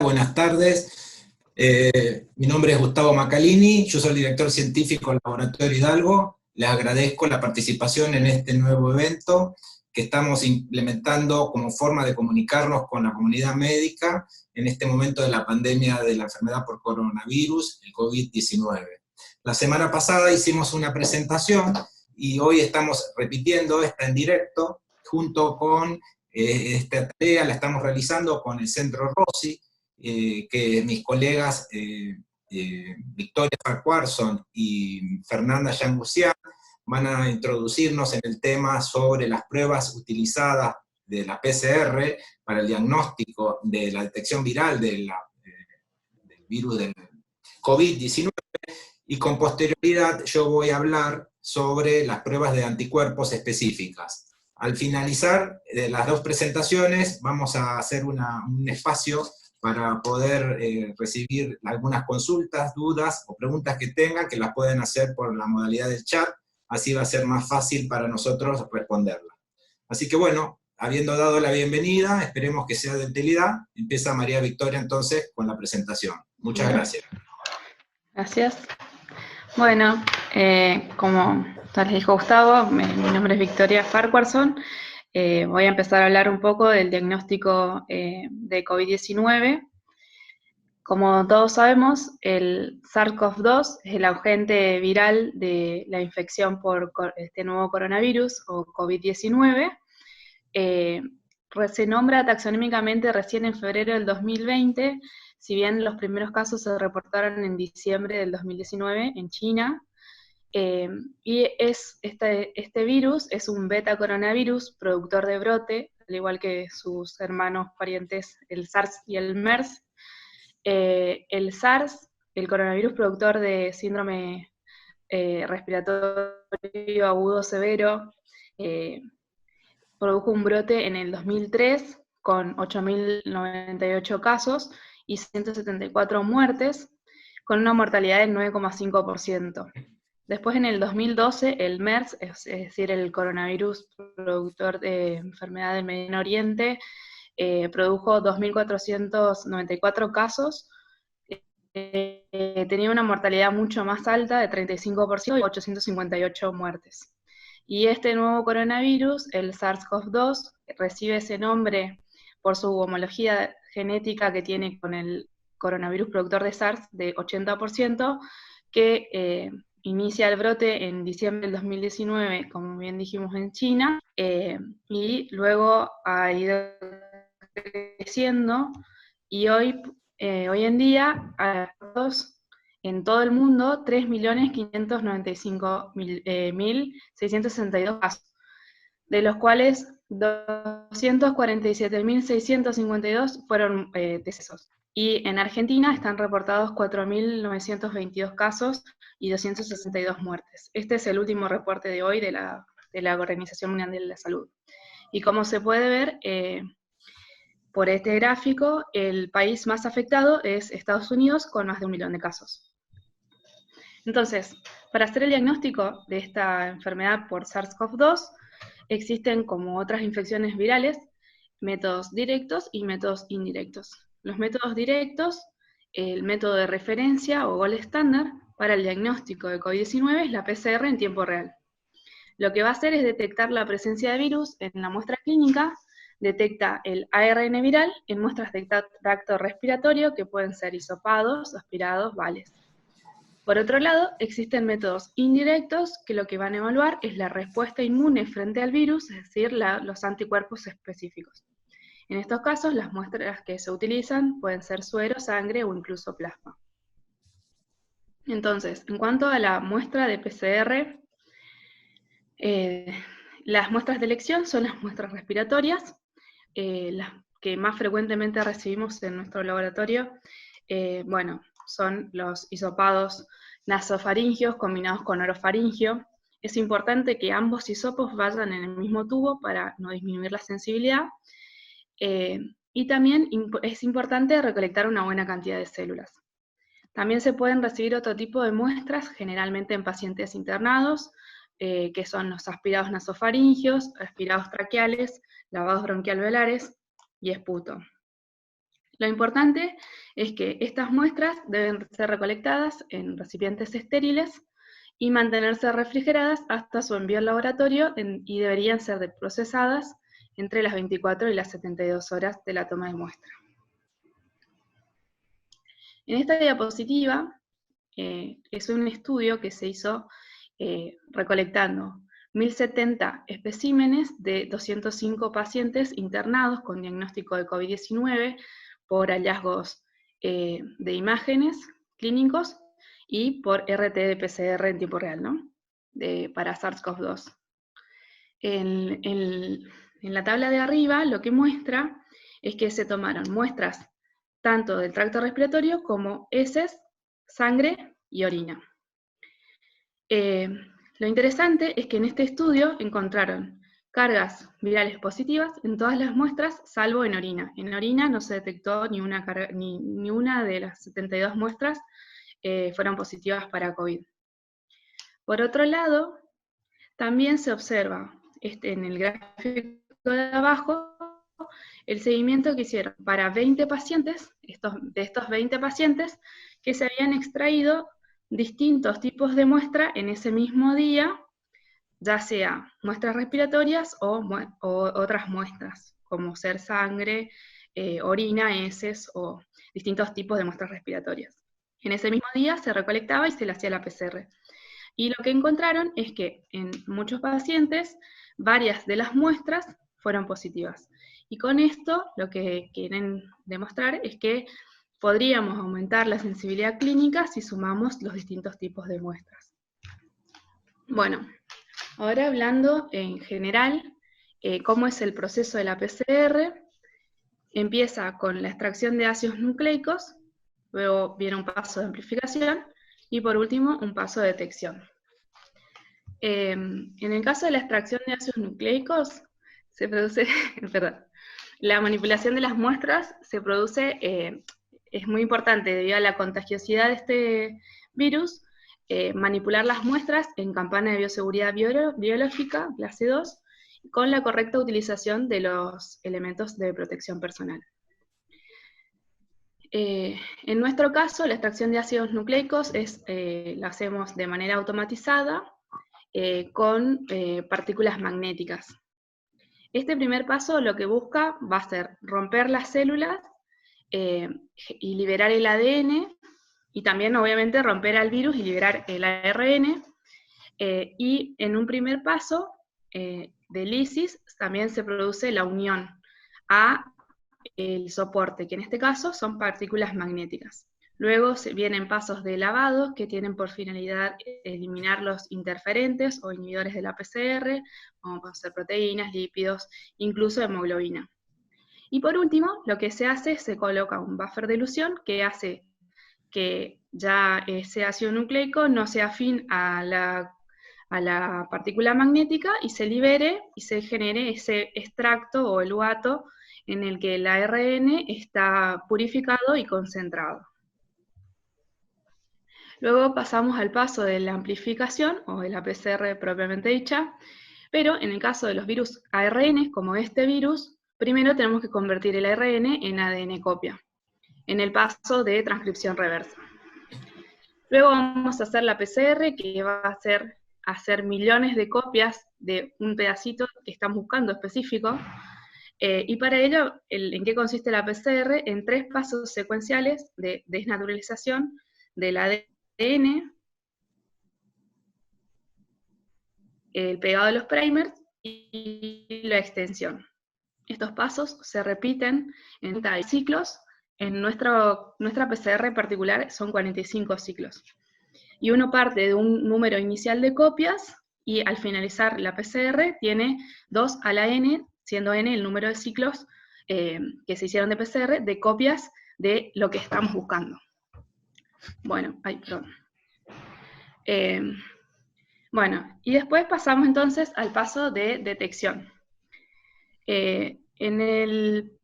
Buenas tardes. Mi nombre es Gustavo Macalini, yo soy el director científico del Laboratorio Hidalgo. Les agradezco la participación en este nuevo evento que estamos implementando como forma de comunicarnos con la comunidad médica en este momento de la pandemia de la enfermedad por coronavirus, el COVID-19. La semana pasada hicimos una presentación y hoy estamos repitiendo esta en directo, junto con esta tarea la estamos realizando con el Centro Rossi, que mis colegas Victoria Farquharson y Fernanda Yangusian van a introducirnos en el tema sobre las pruebas utilizadas de la PCR para el diagnóstico de la detección viral del virus del COVID-19, y con posterioridad yo voy a hablar sobre las pruebas de anticuerpos específicas. Al finalizar las dos presentaciones vamos a hacer un espacio para poder recibir algunas consultas, dudas o preguntas que tengan, que las pueden hacer por la modalidad del chat, así va a ser más fácil para nosotros responderlas. Así que bueno, habiendo dado la bienvenida, esperemos que sea de utilidad, empieza María Victoria entonces con la presentación. Muchas gracias. Gracias. Bueno, como ya les dijo Gustavo, mi nombre es Victoria Farquharson. Voy a empezar a hablar un poco del diagnóstico de COVID-19. Como todos sabemos, el SARS-CoV-2 es el agente viral de la infección por este nuevo coronavirus, o COVID-19. Se nombra taxonómicamente recién en febrero del 2020, si bien los primeros casos se reportaron en diciembre del 2019 en China. Y este virus es un beta coronavirus productor de brote, al igual que sus hermanos parientes, el SARS y el MERS. El SARS, el coronavirus productor de síndrome respiratorio agudo severo, produjo un brote en el 2003 con 8.098 casos y 174 muertes, con una mortalidad del 9,5%. Después, en el 2012, el MERS, es decir, el coronavirus productor de enfermedad del Medio Oriente, produjo 2.494 casos, tenía una mortalidad mucho más alta, de 35%, y 858 muertes. Y este nuevo coronavirus, el SARS-CoV-2, recibe ese nombre por su homología genética que tiene con el coronavirus productor de SARS de 80%, que inicia el brote en diciembre del 2019, como bien dijimos, en China, y luego ha ido creciendo, y hoy en día, en todo el mundo, 3.595.662 casos, de los cuales 247.652 fueron decesos. Y en Argentina están reportados 4.922 casos y 262 muertes. Este es el último reporte de hoy de la Organización Mundial de la Salud. Y como se puede ver por este gráfico, el país más afectado es Estados Unidos, con más de 1 millón de casos. Entonces, para hacer el diagnóstico de esta enfermedad por SARS-CoV-2, existen, como otras infecciones virales, métodos directos y métodos indirectos. Los métodos directos, el método de referencia o gold estándar para el diagnóstico de COVID-19 es la PCR en tiempo real. Lo que va a hacer es detectar la presencia de virus en la muestra clínica, detecta el ARN viral en muestras de tracto respiratorio que pueden ser hisopados, aspirados, vales. Por otro lado, existen métodos indirectos que lo que van a evaluar es la respuesta inmune frente al virus, es decir, los anticuerpos específicos. En estos casos, las muestras que se utilizan pueden ser suero, sangre o incluso plasma. Entonces, en cuanto a la muestra de PCR, las muestras de elección son las muestras respiratorias, las que más frecuentemente recibimos en nuestro laboratorio, son los hisopados nasofaringios combinados con orofaringio. Es importante que ambos hisopos vayan en el mismo tubo para no disminuir la sensibilidad, y también es importante recolectar una buena cantidad de células. También se pueden recibir otro tipo de muestras, generalmente en pacientes internados, que son los aspirados nasofaringios, aspirados traqueales, lavados bronquialveolares y esputo. Lo importante es que estas muestras deben ser recolectadas en recipientes estériles y mantenerse refrigeradas hasta su envío al laboratorio y deberían ser procesadas entre las 24 y las 72 horas de la toma de muestra. En esta diapositiva es un estudio que se hizo recolectando 1070 especímenes de 205 pacientes internados con diagnóstico de COVID-19 por hallazgos de imágenes clínicos y por RT-PCR en tiempo real, ¿no? Para SARS-CoV-2. En la tabla de arriba lo que muestra es que se tomaron muestras tanto del tracto respiratorio como heces, sangre y orina. Lo interesante es que en este estudio encontraron cargas virales positivas en todas las muestras, salvo en orina. En orina no se detectó ni una de las 72 muestras fueron positivas para COVID. Por otro lado, también se observa en el gráfico de abajo el seguimiento que hicieron para 20 pacientes, de estos 20 pacientes, que se habían extraído distintos tipos de muestra en ese mismo día, ya sea muestras respiratorias o otras muestras, como ser sangre, orina, heces o distintos tipos de muestras respiratorias. En ese mismo día se recolectaba y se le hacía la PCR. Y lo que encontraron es que en muchos pacientes, varias de las muestras fueron positivas. Y con esto lo que quieren demostrar es que podríamos aumentar la sensibilidad clínica si sumamos los distintos tipos de muestras. Bueno, ahora hablando en general, cómo es el proceso de la PCR, empieza con la extracción de ácidos nucleicos, luego viene un paso de amplificación, y por último un paso de detección. En el caso de la extracción de ácidos nucleicos, se produce, perdón, la manipulación de las muestras se produce, es muy importante debido a la contagiosidad de este virus, manipular las muestras en campana de bioseguridad biológica, clase 2, con la correcta utilización de los elementos de protección personal. En nuestro caso, la extracción de ácidos nucleicos la hacemos de manera automatizada con partículas magnéticas. Este primer paso lo que busca va a ser romper las células y liberar el ADN, y también obviamente romper al virus y liberar el ARN, y en un primer paso de lisis también se produce la unión a el soporte, que en este caso son partículas magnéticas. Luego vienen pasos de lavado que tienen por finalidad eliminar los interferentes o inhibidores de la PCR, como pueden ser proteínas, lípidos, incluso hemoglobina. Y por último, lo que se hace es se coloca un buffer de elusión que hace que ya ese ácido nucleico no sea afín a la partícula magnética y se libere y se genere ese extracto o el UATO en el que el ARN está purificado y concentrado. Luego pasamos al paso de la amplificación, o de la PCR propiamente dicha, pero en el caso de los virus ARN, como este virus, primero tenemos que convertir el ARN en ADN copia, en el paso de transcripción reversa. Luego vamos a hacer la PCR, que va a hacer millones de copias de un pedacito que estamos buscando específico, y para ello, ¿en qué consiste la PCR? En 3 pasos secuenciales de desnaturalización del ADN, el pegado de los primers y la extensión. Estos pasos se repiten en 30 ciclos. En nuestra PCR particular son 45 ciclos. Y uno parte de un número inicial de copias y al finalizar la PCR tiene 2 a la n, siendo n el número de ciclos que se hicieron de PCR, de copias de lo que estamos buscando. Bueno, perdón. Bueno, y después pasamos entonces al paso de detección. En el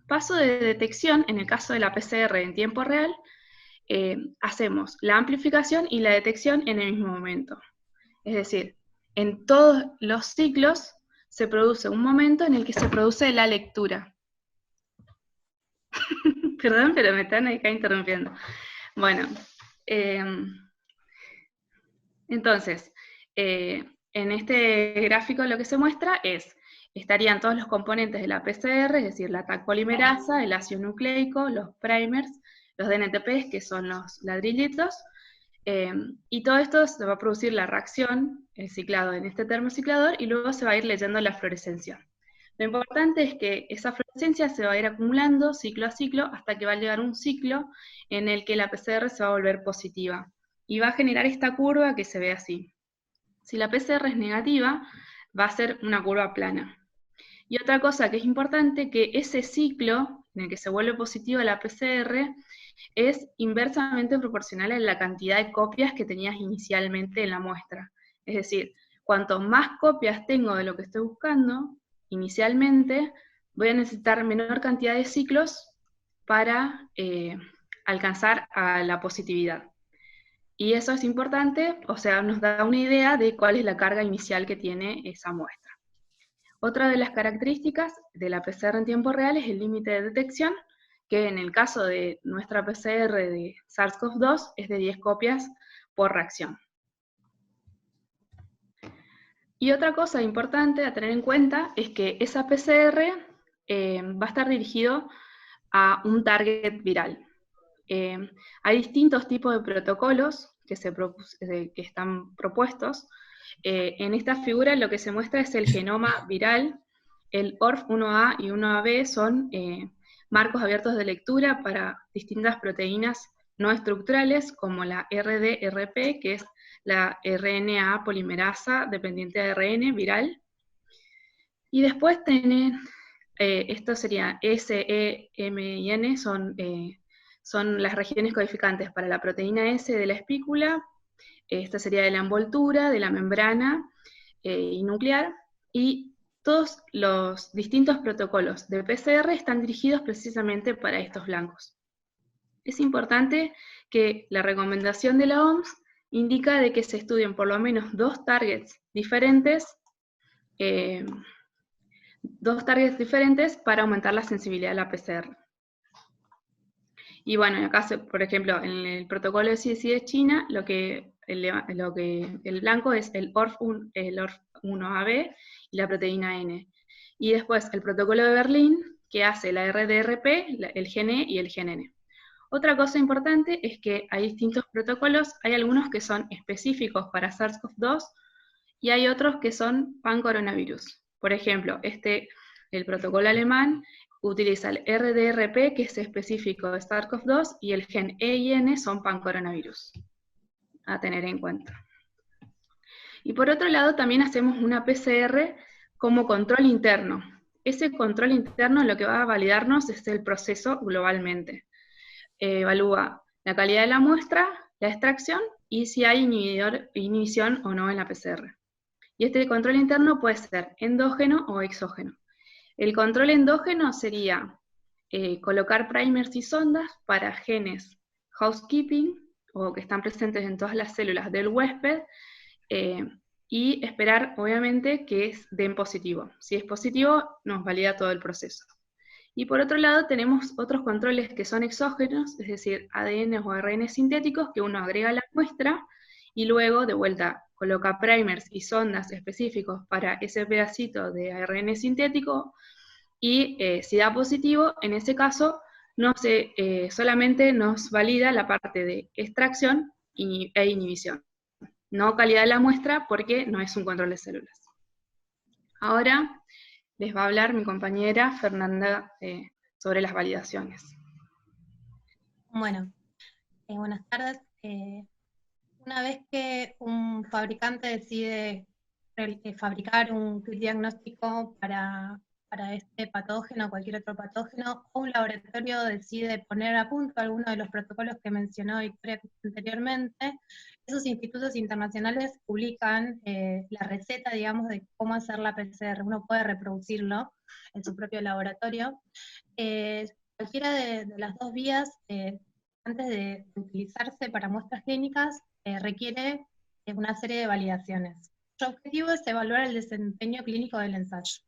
paso de detección, en el caso de la PCR en tiempo real, hacemos la amplificación y la detección en el mismo momento. Es decir, en todos los ciclos se produce un momento en el que se produce la lectura. Perdón, pero me están acá interrumpiendo. Bueno, entonces, en este gráfico lo que se muestra es, estarían todos los componentes de la PCR, es decir, la Taq polimerasa, el ácido nucleico, los primers, los DNTPs, que son los ladrillitos, y todo esto se va a producir la reacción, el ciclado en este termociclador, y luego se va a ir leyendo la fluorescencia. Lo importante es que esa fluorescencia se va a ir acumulando ciclo a ciclo hasta que va a llegar un ciclo en el que la PCR se va a volver positiva. Y va a generar esta curva que se ve así. Si la PCR es negativa, va a ser una curva plana. Y otra cosa que es importante, que ese ciclo en el que se vuelve positiva la PCR es inversamente proporcional a la cantidad de copias que tenías inicialmente en la muestra. Es decir, cuanto más copias tengo de lo que estoy buscando, inicialmente voy a necesitar menor cantidad de ciclos para alcanzar a la positividad. Y eso es importante, o sea, nos da una idea de cuál es la carga inicial que tiene esa muestra. Otra de las características de la PCR en tiempo real es el límite de detección, que en el caso de nuestra PCR de SARS-CoV-2 es de 10 copias por reacción. Y otra cosa importante a tener en cuenta es que esa PCR va a estar dirigido a un target viral. Hay distintos tipos de protocolos que están propuestos. En esta figura lo que se muestra es el genoma viral. El ORF1A y 1AB son marcos abiertos de lectura para distintas proteínas no estructurales, como la RDRP, que es la RNA polimerasa dependiente de ARN viral. Y después tienen, esto sería S, E, M y N, son las regiones codificantes para la proteína S de la espícula, esta sería de la envoltura, de la membrana y nuclear, y todos los distintos protocolos de PCR están dirigidos precisamente para estos blancos. Es importante que la recomendación de la OMS indica de que se estudien por lo menos dos targets diferentes para aumentar la sensibilidad de la PCR. Y bueno, acá, por ejemplo, en el protocolo de CDC de China, el blanco es el ORF1AB y la proteína N. Y después el protocolo de Berlín, que hace la RDRP, el gen E y el gen N. Otra cosa importante es que hay distintos protocolos, hay algunos que son específicos para SARS-CoV-2 y hay otros que son pan-coronavirus. Por ejemplo, el protocolo alemán utiliza el RDRP, que es específico de SARS-CoV-2, y el gen E y N son pan-coronavirus, a tener en cuenta. Y por otro lado, también hacemos una PCR como control interno. Ese control interno lo que va a validarnos es el proceso globalmente. Evalúa la calidad de la muestra, la extracción, y si hay inhibición o no en la PCR. Y este control interno puede ser endógeno o exógeno. El control endógeno sería colocar primers y sondas para genes housekeeping, o que están presentes en todas las células del huésped, y esperar, obviamente, que den positivo. Si es positivo, nos valida todo el proceso. Y por otro lado, tenemos otros controles que son exógenos, es decir, ADN o ARN sintéticos, que uno agrega a la muestra, y luego, de vuelta, coloca primers y sondas específicos para ese pedacito de ARN sintético, y si da positivo, en ese caso, solamente nos valida la parte de extracción e inhibición, no calidad de la muestra, porque no es un control de células. Ahora les va a hablar mi compañera Fernanda sobre las validaciones. Bueno, buenas tardes. Una vez que un fabricante decide fabricar un kit diagnóstico para este patógeno o cualquier otro patógeno, o un laboratorio decide poner a punto alguno de los protocolos que mencionó Victoria anteriormente, esos institutos internacionales publican la receta, digamos, de cómo hacer la PCR. Uno puede reproducirlo en su propio laboratorio. Cualquiera de las dos vías, antes de utilizarse para muestras clínicas, requiere una serie de validaciones. Su objetivo es evaluar el desempeño clínico del ensayo.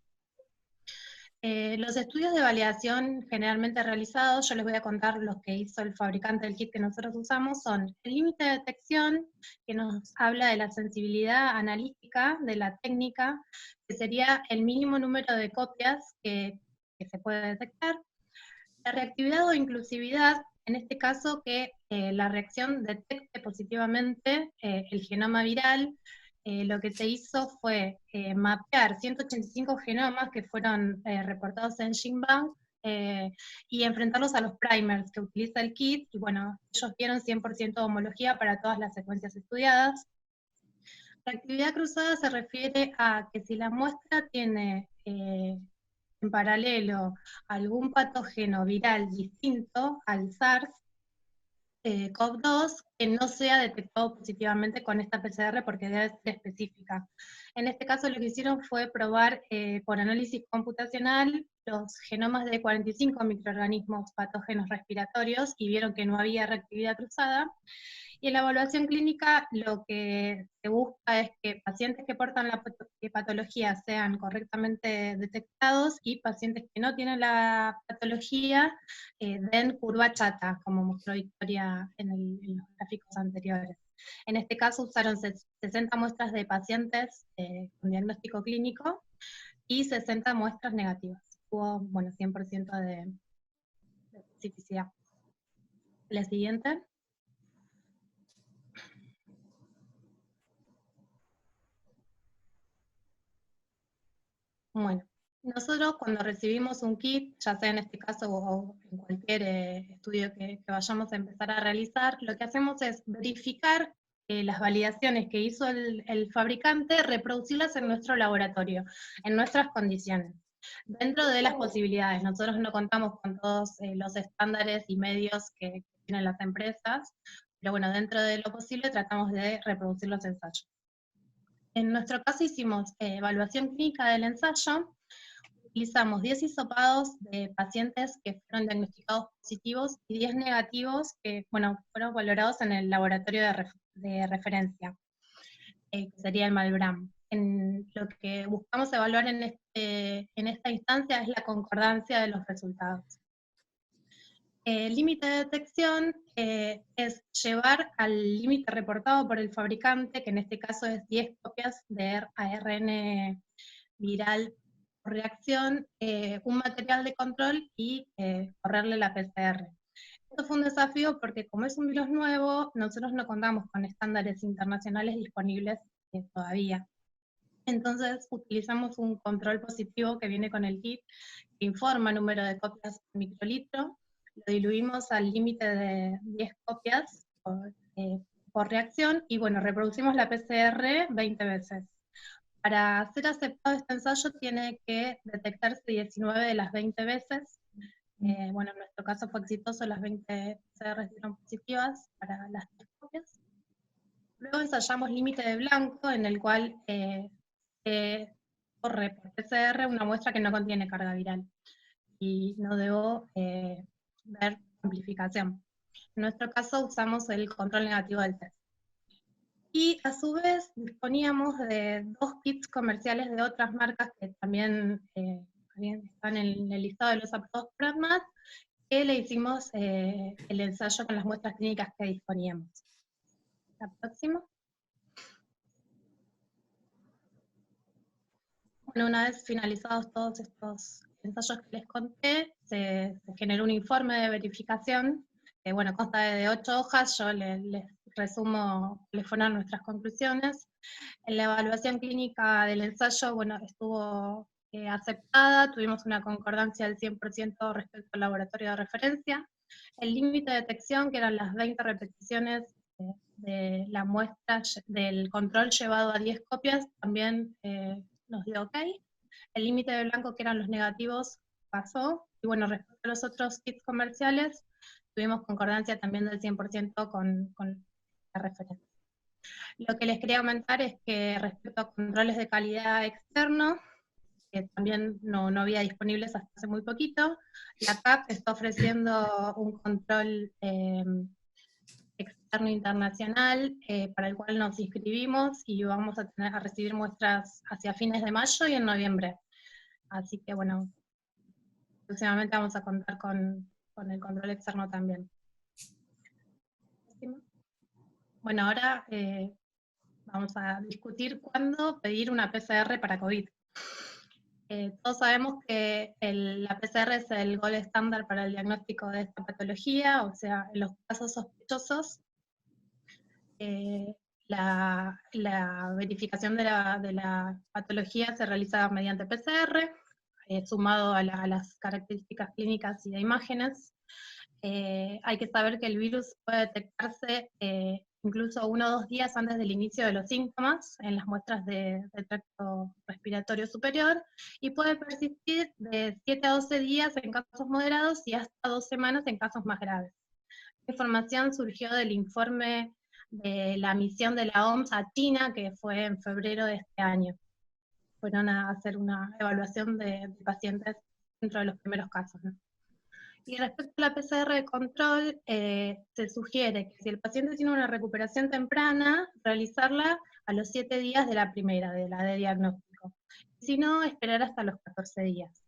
Los estudios de validación generalmente realizados, yo les voy a contar los que hizo el fabricante del kit que nosotros usamos, son el límite de detección, que nos habla de la sensibilidad analítica de la técnica, que sería el mínimo número de copias que se puede detectar. La reactividad o inclusividad, en este caso que la reacción detecte positivamente el genoma viral. Lo que se hizo fue mapear 185 genomas que fueron reportados en GenBank y enfrentarlos a los primers que utiliza el kit, y bueno, ellos vieron 100% de homología para todas las secuencias estudiadas. La actividad cruzada se refiere a que si la muestra tiene en paralelo algún patógeno viral distinto al SARS-CoV-2 que no sea detectado positivamente con esta PCR porque debe ser específica. En este caso lo que hicieron fue probar por análisis computacional los genomas de 45 microorganismos patógenos respiratorios y vieron que no había reactividad cruzada. Y en la evaluación clínica lo que se busca es que pacientes que portan la patología sean correctamente detectados y pacientes que no tienen la patología den curva chata, como mostró Victoria en los gráficos anteriores. En este caso usaron 60 muestras de pacientes con diagnóstico clínico y 60 muestras negativas. Hubo, bueno, 100% de especificidad. La siguiente. Bueno, nosotros cuando recibimos un kit, ya sea en este caso o en cualquier estudio que vayamos a empezar a realizar, lo que hacemos es verificar las validaciones que hizo el fabricante, reproducirlas en nuestro laboratorio, en nuestras condiciones, dentro de las posibilidades. Nosotros no contamos con todos los estándares y medios que tienen las empresas, pero bueno, dentro de lo posible tratamos de reproducir los ensayos. En nuestro caso hicimos evaluación clínica del ensayo, utilizamos 10 hisopados de pacientes que fueron diagnosticados positivos y 10 negativos que fueron valorados en el laboratorio de referencia, que sería el Malbram. Lo que buscamos evaluar en esta instancia es la concordancia de los resultados. El límite de detección es llevar al límite reportado por el fabricante, que en este caso es 10 copias de ARN viral por reacción, un material de control y correrle la PCR. Esto fue un desafío porque como es un virus nuevo, nosotros no contamos con estándares internacionales disponibles todavía. Entonces utilizamos un control positivo que viene con el kit, que informa el número de copias por microlitro, lo diluimos al límite de 10 copias por reacción, y bueno, reproducimos la PCR 20 veces. Para ser aceptado este ensayo tiene que detectarse 19 de las 20 veces. Bueno, en nuestro caso fue exitoso, las 20 PCR dieron positivas para las 10 copias. Luego ensayamos límite de blanco, en el cual corre por PCR una muestra que no contiene carga viral, y no debo ver amplificación. En nuestro caso usamos el control negativo del test. Y a su vez disponíamos de 2 kits comerciales de otras marcas que también están en el listado de los aprobados por ADMAT, que le hicimos el ensayo con las muestras clínicas que disponíamos. La próxima. Bueno, una vez finalizados todos estos ensayos que les conté, se generó un informe de verificación, que bueno, consta de 8 hojas, yo les resumo cuáles fueron nuestras conclusiones. En la evaluación clínica del ensayo, bueno, estuvo aceptada, tuvimos una concordancia del 100% respecto al laboratorio de referencia. El límite de detección, que eran las 20 repeticiones de la muestra del control llevado a 10 copias, también nos dio OK. El límite de blanco, que eran los negativos, pasó. Y bueno, respecto a los otros kits comerciales, tuvimos concordancia también del 100% con la referencia. Lo que les quería comentar es que respecto a controles de calidad externo, que también no había disponibles hasta hace muy poquito, la CAP está ofreciendo un control externo internacional para el cual nos inscribimos y vamos a recibir muestras hacia fines de mayo y en noviembre. Así que bueno, próximamente vamos a contar con el control externo también. Bueno, ahora vamos a discutir cuándo pedir una PCR para COVID. Todos sabemos que la PCR es el gold estándar para el diagnóstico de esta patología, o sea, en los casos sospechosos, la verificación de la patología se realiza mediante PCR, sumado a las características clínicas y de imágenes. Hay que saber que el virus puede detectarse incluso 1 o 2 días antes del inicio de los síntomas en las muestras del tracto respiratorio superior, y puede persistir de 7 a 12 días en casos moderados y hasta 2 semanas en casos más graves. La información surgió del informe de la misión de la OMS a China, que fue en febrero de este año. Fueron a hacer una evaluación de pacientes dentro de los primeros casos, ¿no? Y respecto a la PCR de control, se sugiere que si el paciente tiene una recuperación temprana, realizarla a los 7 días de la primera, de la de diagnóstico. Si no, esperar hasta los 14 días.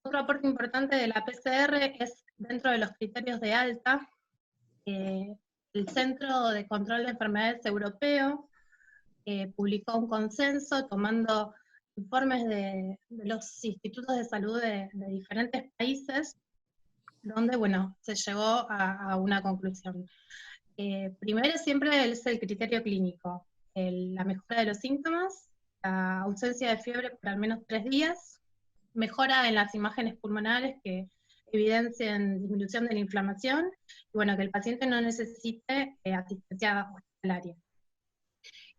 Otro aporte importante de la PCR es dentro de los criterios de alta. El Centro de Control de Enfermedades Europeo publicó un consenso tomando informes de los institutos de salud de diferentes países, donde, bueno, se llegó a una conclusión. Primero siempre es el criterio clínico, la mejora de los síntomas, la ausencia de fiebre por al menos 3 días, mejora en las imágenes pulmonares que evidencien disminución de la inflamación, y bueno, que el paciente no necesite asistencia hospitalaria.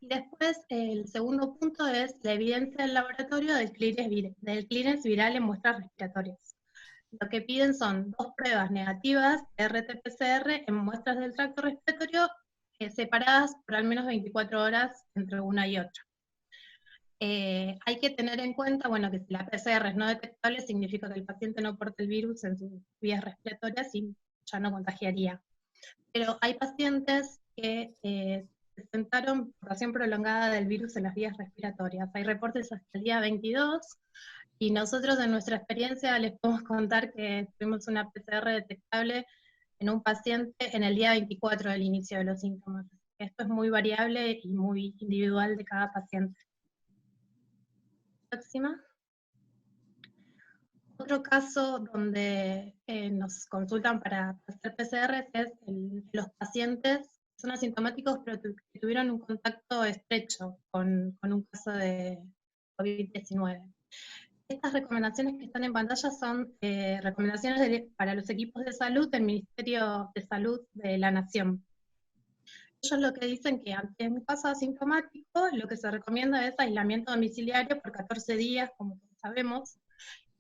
Y después, el segundo punto es la evidencia del laboratorio del clearance viral en muestras respiratorias. Lo que piden son 2 pruebas negativas de RT-PCR en muestras del tracto respiratorio separadas por al menos 24 horas entre una y otra. Hay que tener en cuenta, bueno, que si la PCR es no detectable, significa que el paciente no porta el virus en sus vías respiratorias y ya no contagiaría. Pero hay pacientes que presentaron portación prolongada del virus en las vías respiratorias. Hay reportes hasta el día 22, y nosotros en nuestra experiencia les podemos contar que tuvimos una PCR detectable en un paciente en el día 24 del inicio de los síntomas. Esto es muy variable y muy individual de cada paciente. Próxima. Otro caso donde nos consultan para hacer PCR es los pacientes que son asintomáticos pero que tuvieron un contacto estrecho con un caso de COVID-19. Estas recomendaciones que están en pantalla son recomendaciones para los equipos de salud del Ministerio de Salud de la Nación. Ellos lo que dicen que ante un caso asintomático, lo que se recomienda es aislamiento domiciliario por 14 días, como todos sabemos,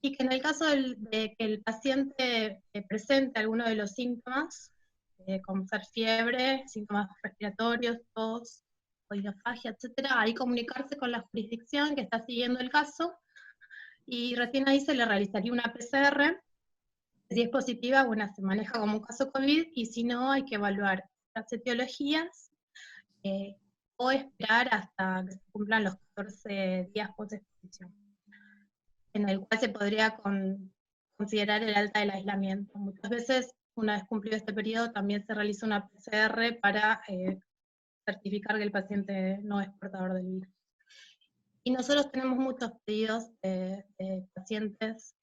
y que en el caso de que el paciente presente alguno de los síntomas, como ser fiebre, síntomas respiratorios, tos, oinofagia, etc., ahí comunicarse con la jurisdicción que está siguiendo el caso, y recién ahí se le realizaría una PCR. Si es positiva, bueno, se maneja como un caso COVID, y si no, hay que evaluar las etiologías, o esperar hasta que se cumplan los 14 días post-exposición, en el cual se podría considerar el alta del aislamiento. Muchas veces, una vez cumplido este periodo, también se realiza una PCR para certificar que el paciente no es portador del virus. Y nosotros tenemos muchos pedidos de pacientes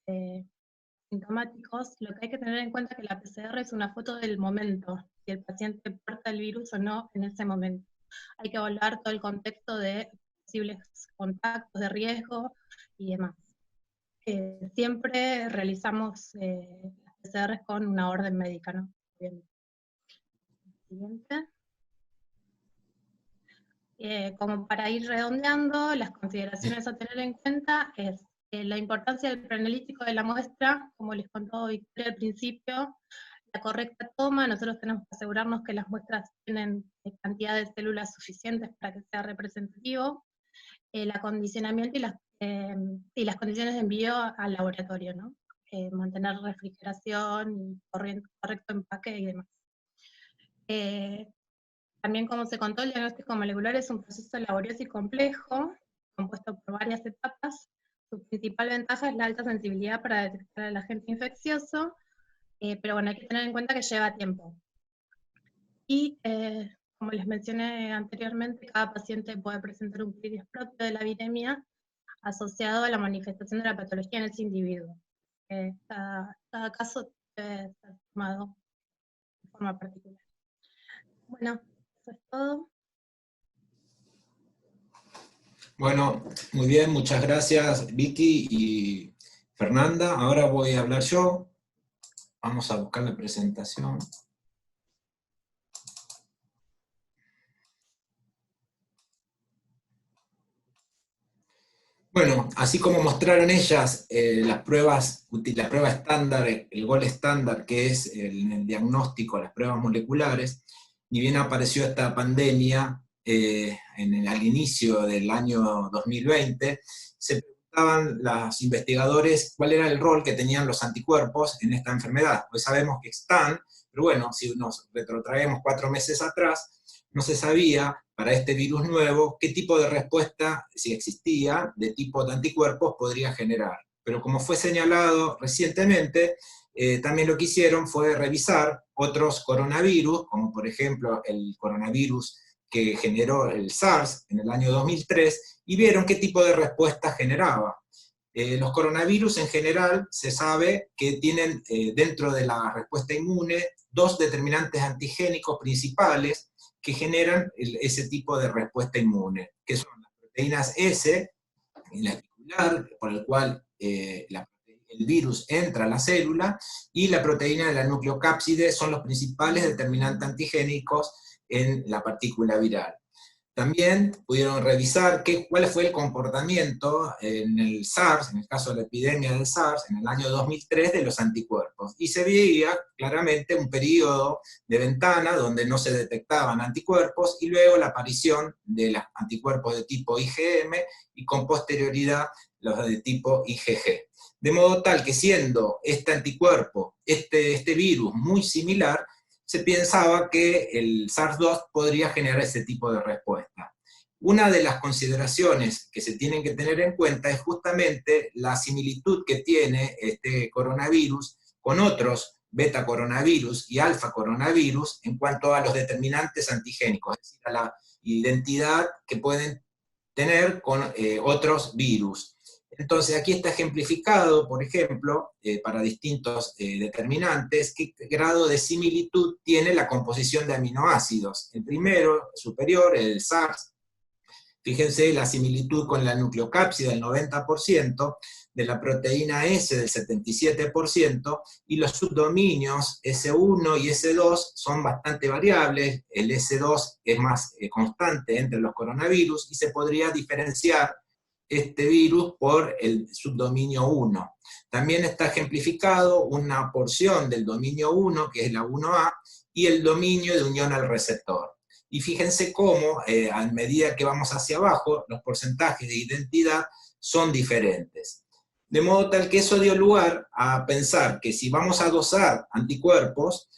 sintomáticos. Lo que hay que tener en cuenta es que la PCR es una foto del momento, si el paciente porta el virus o no en ese momento. Hay que evaluar todo el contexto de posibles contactos de riesgo y demás. Siempre realizamos las PCR con una orden médica, ¿no? Bien. Siguiente. Como para ir redondeando, las consideraciones a tener en cuenta es la importancia del preanalítico de la muestra, como les contó Victoria al principio, la correcta toma. Nosotros tenemos que asegurarnos que las muestras tienen cantidad de células suficientes para que sea representativo, el acondicionamiento y las condiciones de envío al laboratorio, ¿no? Mantener refrigeración, correcto empaque y demás. También, como se contó, el diagnóstico molecular es un proceso laborioso y complejo, compuesto por varias etapas. su principal ventaja es la alta sensibilidad para detectar el agente infeccioso, pero bueno, hay que tener en cuenta que lleva tiempo. Y como les mencioné anteriormente, cada paciente puede presentar un crisis propio de la viremia asociado a la manifestación de la patología en ese individuo. Cada caso debe ser tomado de forma particular. Bueno, eso es todo. Bueno, muy bien, muchas gracias Vicky y Fernanda. Ahora voy a hablar yo. Vamos a buscar la presentación. Bueno, así como mostraron ellas las pruebas, la prueba estándar, el gol estándar, que es el diagnóstico, las pruebas moleculares, ni bien apareció esta pandemia al inicio del año 2020, se preguntaban los investigadores cuál era el rol que tenían los anticuerpos en esta enfermedad. Pues sabemos que están, pero bueno, si nos retrotraemos 4 meses atrás, no se sabía para este virus nuevo qué tipo de respuesta, si existía, de tipo de anticuerpos podría generar. Pero como fue señalado recientemente, también lo que hicieron fue revisar otros coronavirus, como por ejemplo el coronavirus que generó el SARS en el año 2003, y vieron qué tipo de respuesta generaba. Los coronavirus en general se sabe que tienen dentro de la respuesta inmune 2 determinantes antigénicos principales que generan ese tipo de respuesta inmune, que son las proteínas S, en la espicular, por el cual el virus entra a la célula, y la proteína de la nucleocápside son los principales determinantes antigénicos en la partícula viral. También pudieron revisar cuál fue el comportamiento en el SARS, en el caso de la epidemia del SARS, en el año 2003, de los anticuerpos. Y se veía claramente un periodo de ventana donde no se detectaban anticuerpos, y luego la aparición de los anticuerpos de tipo IgM, y con posterioridad los de tipo IgG. De modo tal que, siendo este anticuerpo, este virus muy similar, se pensaba que el SARS-2 podría generar ese tipo de respuesta. Una de las consideraciones que se tienen que tener en cuenta es justamente la similitud que tiene este coronavirus con otros beta coronavirus y alfa coronavirus en cuanto a los determinantes antigénicos, es decir, a la identidad que pueden tener con otros virus. Entonces aquí está ejemplificado, por ejemplo, para distintos determinantes, qué grado de similitud tiene la composición de aminoácidos. El primero, superior, el SARS, fíjense la similitud con la nucleocápsida del 90%, de la proteína S del 77%, y los subdominios S1 y S2 son bastante variables. El S2 es más constante entre los coronavirus, y se podría diferenciar este virus por el subdominio 1. También está ejemplificado una porción del dominio 1, que es la 1A, y el dominio de unión al receptor. Y fíjense cómo, a medida que vamos hacia abajo, los porcentajes de identidad son diferentes. De modo tal que eso dio lugar a pensar que si vamos a dosar anticuerpos,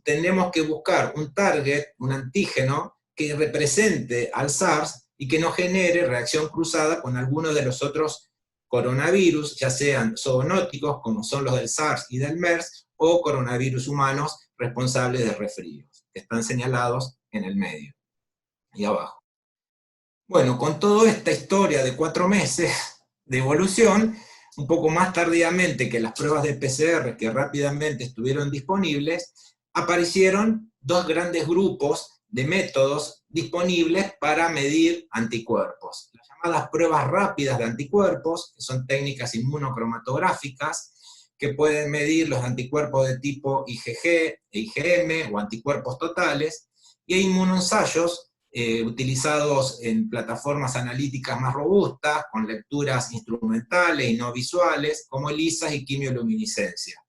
tenemos que buscar un target, un antígeno, que represente al SARS y que no genere reacción cruzada con alguno de los otros coronavirus, ya sean zoonóticos, como son los del SARS y del MERS, o coronavirus humanos responsables de resfríos, que están señalados en el medio y abajo. Bueno, con toda esta historia de 4 meses de evolución, un poco más tardíamente que las pruebas de PCR que rápidamente estuvieron disponibles, aparecieron 2 grandes grupos de métodos disponibles para medir anticuerpos. Las llamadas pruebas rápidas de anticuerpos, que son técnicas inmunocromatográficas, que pueden medir los anticuerpos de tipo IgG e IgM o anticuerpos totales, y hay inmunoensayos utilizados en plataformas analíticas más robustas, con lecturas instrumentales y no visuales, como ELISA y quimioluminiscencia,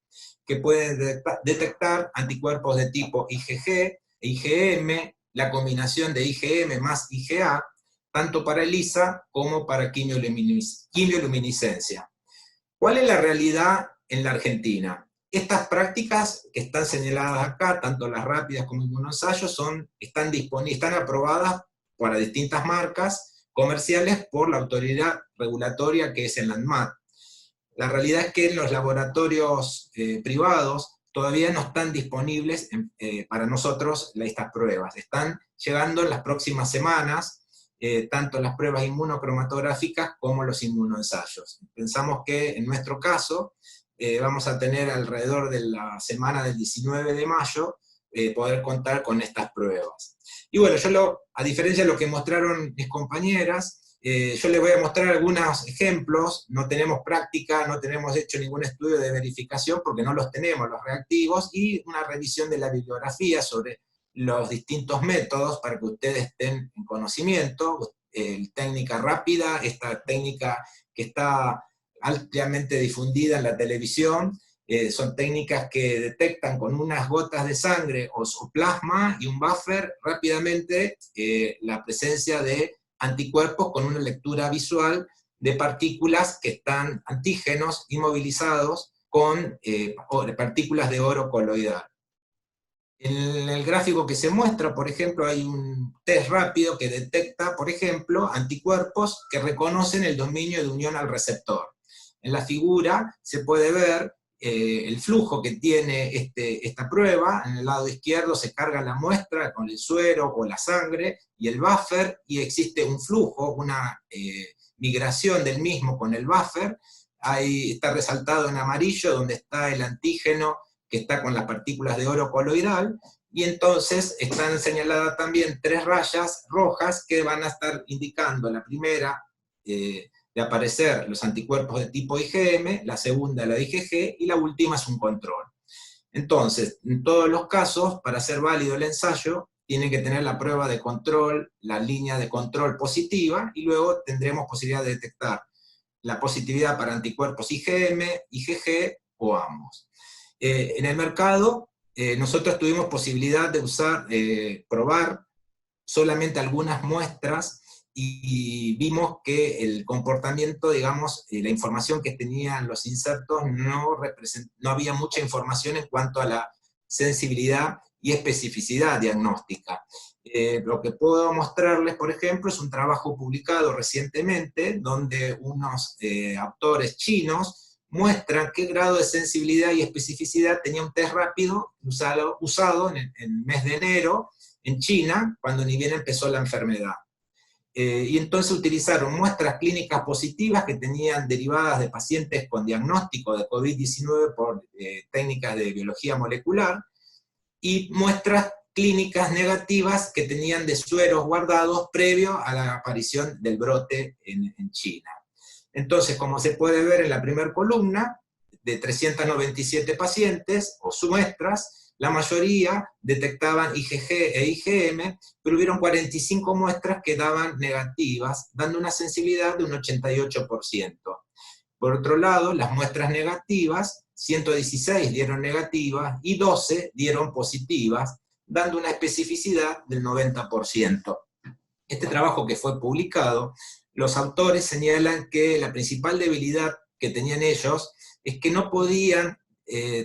que pueden detectar anticuerpos de tipo IgG e IgM, la combinación de IgM más IgA, tanto para ELISA como para quimioluminiscencia. ¿Cuál es la realidad en la Argentina? Estas prácticas que están señaladas acá, tanto las rápidas como inmunoensayos, están aprobadas para distintas marcas, comerciales por la autoridad regulatoria que es el ANMAT. La realidad es que en los laboratorios privados todavía no están disponibles para nosotros estas pruebas. Están llegando en las próximas semanas, tanto las pruebas inmunocromatográficas como los inmunoensayos. Pensamos que en nuestro caso vamos a tener alrededor de la semana del 19 de mayo poder contar con estas pruebas. Y bueno, a diferencia de lo que mostraron mis compañeras, yo les voy a mostrar algunos ejemplos. No tenemos práctica, no tenemos hecho ningún estudio de verificación porque no los tenemos, los reactivos, y una revisión de la bibliografía sobre los distintos métodos para que ustedes estén en conocimiento. Técnica rápida, esta técnica que está ampliamente difundida en la televisión, son técnicas que detectan con unas gotas de sangre o plasma y un buffer rápidamente la presencia de anticuerpos con una lectura visual de partículas que están antígenos inmovilizados con partículas de oro coloidal. En el gráfico que se muestra, por ejemplo, hay un test rápido que detecta, por ejemplo, anticuerpos que reconocen el dominio de unión al receptor. En la figura se puede ver el flujo que tiene esta prueba. En el lado izquierdo se carga la muestra con el suero o la sangre y el buffer, y existe un flujo, una migración del mismo con el buffer. Ahí está resaltado en amarillo donde está el antígeno que está con las partículas de oro coloidal, y entonces están señaladas también 3 rayas rojas que van a estar indicando la primera de aparecer los anticuerpos de tipo IgM, la segunda la de IgG, y la última es un control. Entonces, en todos los casos, para ser válido el ensayo, tienen que tener la prueba de control, la línea de control positiva, y luego tendremos posibilidad de detectar la positividad para anticuerpos IgM, IgG o ambos. En el mercado, nosotros tuvimos posibilidad de probar solamente algunas muestras, y vimos que el comportamiento, digamos, la información que tenían los insertos no había mucha información en cuanto a la sensibilidad y especificidad diagnóstica. Lo que puedo mostrarles, por ejemplo, es un trabajo publicado recientemente, donde unos autores chinos muestran qué grado de sensibilidad y especificidad tenía un test rápido usado en el mes de enero en China, cuando ni bien empezó la enfermedad. Y entonces utilizaron muestras clínicas positivas que tenían derivadas de pacientes con diagnóstico de COVID-19 por técnicas de biología molecular, y muestras clínicas negativas que tenían de sueros guardados previo a la aparición del brote en China. Entonces, como se puede ver en la primera columna, de 397 pacientes o muestras, la mayoría detectaban IgG e IgM, pero hubieron 45 muestras que daban negativas, dando una sensibilidad de un 88%. Por otro lado, las muestras negativas, 116 dieron negativas y 12 dieron positivas, dando una especificidad del 90%. Este trabajo que fue publicado, los autores señalan que la principal debilidad que tenían ellos es que no podían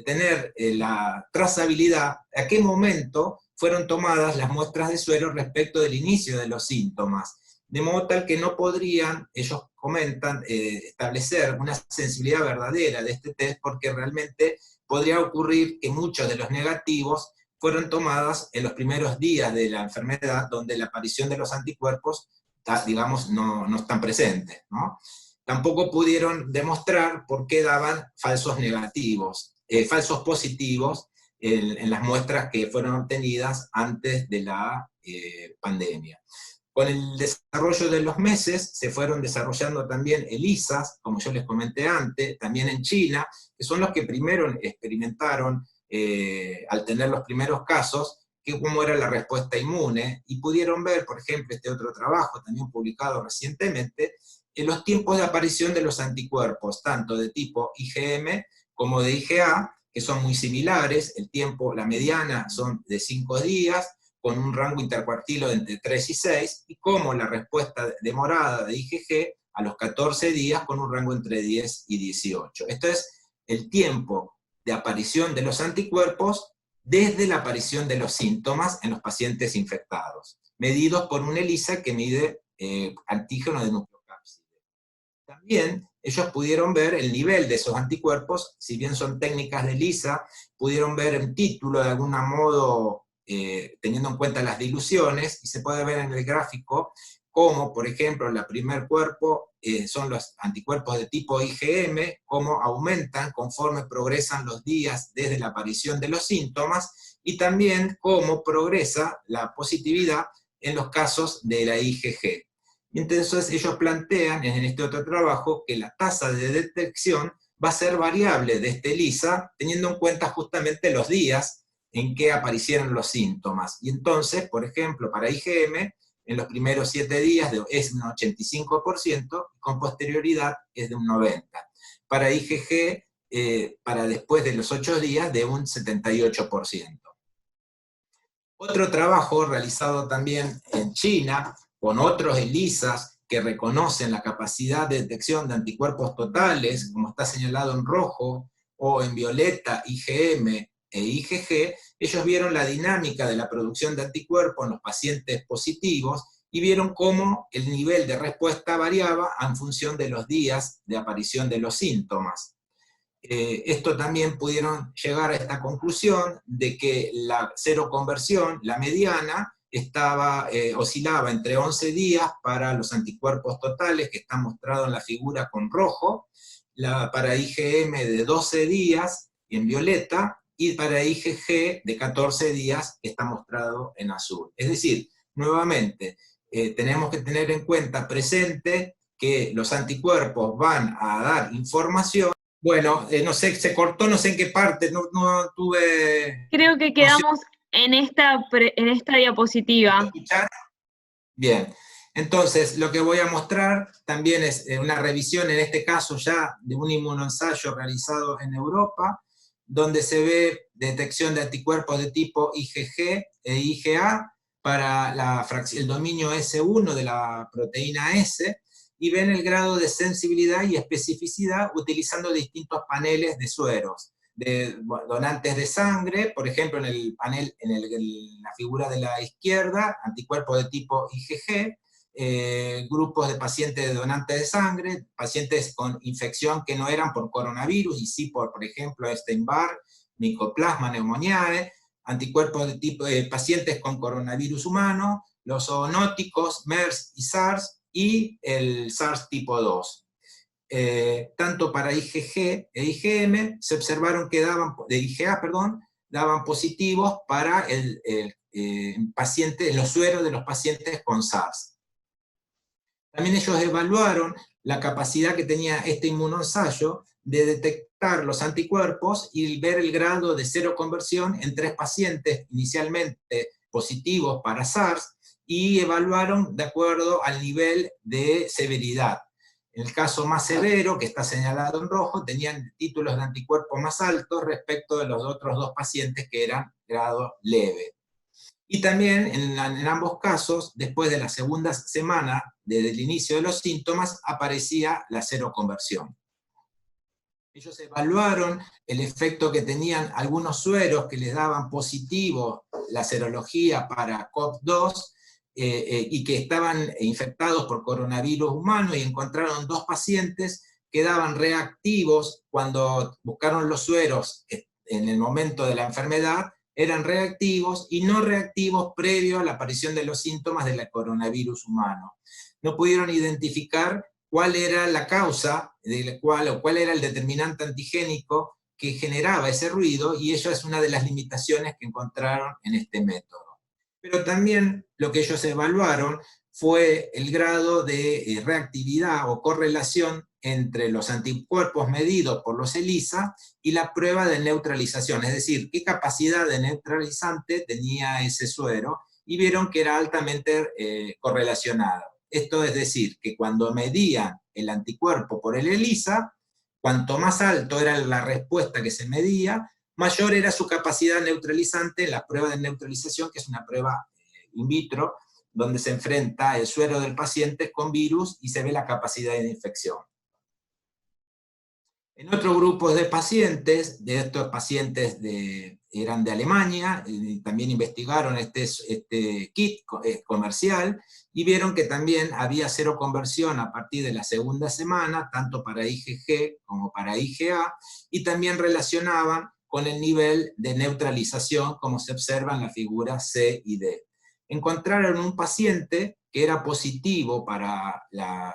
tener la trazabilidad, a qué momento fueron tomadas las muestras de suero respecto del inicio de los síntomas, de modo tal que no podrían, ellos comentan, establecer una sensibilidad verdadera de este test, porque realmente podría ocurrir que muchos de los negativos fueron tomadas en los primeros días de la enfermedad, donde la aparición de los anticuerpos, digamos, no están presentes, ¿no? Tampoco pudieron demostrar por qué daban falsos positivos en las muestras que fueron obtenidas antes de la pandemia. Con el desarrollo de los meses se fueron desarrollando también ELISAs, como yo les comenté antes, también en China, que son los que primero experimentaron, al tener los primeros casos, cómo era la respuesta inmune, y pudieron ver, por ejemplo, este otro trabajo, también publicado recientemente, en los tiempos de aparición de los anticuerpos, tanto de tipo IgM como de IgA, que son muy similares. El tiempo, la mediana son de 5 días, con un rango intercuartilo de entre 3 y 6, y como la respuesta demorada de IgG a los 14 días, con un rango entre 10 y 18. Esto es el tiempo de aparición de los anticuerpos desde la aparición de los síntomas en los pacientes infectados, medidos por un ELISA que mide antígeno de nucleocápside. También ellos pudieron ver el nivel de esos anticuerpos, si bien son técnicas de ELISA, pudieron ver el título de algún modo, teniendo en cuenta las diluciones, y se puede ver en el gráfico cómo, por ejemplo, el primer cuerpo son los anticuerpos de tipo IgM, cómo aumentan conforme progresan los días desde la aparición de los síntomas, y también cómo progresa la positividad en los casos de la IgG. Y entonces ellos plantean en este otro trabajo que la tasa de detección va a ser variable de este ELISA, teniendo en cuenta justamente los días en que aparecieron los síntomas. Y entonces, por ejemplo, para IgM, en los primeros 7 días es un 85%, y con posterioridad es de un 90%. Para IgG, para después de los 8 días, de un 78%. Otro trabajo realizado también en China, con otros ELISAs que reconocen la capacidad de detección de anticuerpos totales, como está señalado en rojo, o en violeta, IgM e IgG, ellos vieron la dinámica de la producción de anticuerpos en los pacientes positivos, y vieron cómo el nivel de respuesta variaba en función de los días de aparición de los síntomas. Esto también pudieron llegar a esta conclusión de que la seroconversión, la mediana, oscilaba entre 11 días para los anticuerpos totales, que está mostrado en la figura con rojo, para IgM de 12 días en violeta, y para IgG de 14 días, que está mostrado en azul. Es decir, nuevamente, tenemos que tener en cuenta presente que los anticuerpos van a dar información. Bueno, no sé, se cortó, no sé en qué parte, no tuve... Creo que quedamos en esta diapositiva. ¿Escuchar? Bien, entonces lo que voy a mostrar también es una revisión, en este caso ya de un inmunoensayo realizado en Europa, donde se ve detección de anticuerpos de tipo IgG e IgA para el dominio S1 de la proteína S, y ven el grado de sensibilidad y especificidad utilizando distintos paneles de sueros, de donantes de sangre, por ejemplo en el panel, en la figura de la izquierda, anticuerpos de tipo IgG, grupos de pacientes de donantes de sangre, pacientes con infección que no eran por coronavirus, y sí por ejemplo, Epstein-Barr, Mycoplasma pneumoniae, anticuerpos de tipo pacientes con coronavirus humano, los zoonóticos, MERS y SARS, y el SARS tipo 2. Tanto para IgG e IgM se observaron que de IgA, daban positivos para los sueros de los pacientes con SARS. También ellos evaluaron la capacidad que tenía este inmunoensayo de detectar los anticuerpos y ver el grado de seroconversión en 3 pacientes inicialmente positivos para SARS, y evaluaron de acuerdo al nivel de severidad. En el caso más severo, que está señalado en rojo, tenían títulos de anticuerpos más altos respecto de los otros 2 pacientes que eran grado leve. Y también en ambos casos, después de la segunda semana desde el inicio de los síntomas, aparecía la seroconversión. Ellos evaluaron el efecto que tenían algunos sueros que les daban positivo la serología para COP2, y que estaban infectados por coronavirus humano, y encontraron 2 pacientes que daban reactivos cuando buscaron los sueros en el momento de la enfermedad, eran reactivos y no reactivos previo a la aparición de los síntomas del coronavirus humano. No pudieron identificar cuál era la causa, cuál era el determinante antigénico que generaba ese ruido, y eso es una de las limitaciones que encontraron en este método. Pero también lo que ellos evaluaron fue el grado de reactividad o correlación entre los anticuerpos medidos por los ELISA y la prueba de neutralización, es decir, qué capacidad de neutralizante tenía ese suero, y vieron que era altamente correlacionado. Esto es decir, que cuando medían el anticuerpo por el ELISA, cuanto más alto era la respuesta que se medía, mayor era su capacidad neutralizante en la prueba de neutralización, que es una prueba in vitro, donde se enfrenta el suero del paciente con virus y se ve la capacidad de infección. En otro grupo de pacientes, de estos pacientes eran de Alemania, y también investigaron este kit comercial, y vieron que también había seroconversión a partir de la segunda semana, tanto para IgG como para IgA, y también relacionaban con el nivel de neutralización, como se observa en la figura C y D. Encontraron un paciente que era positivo para la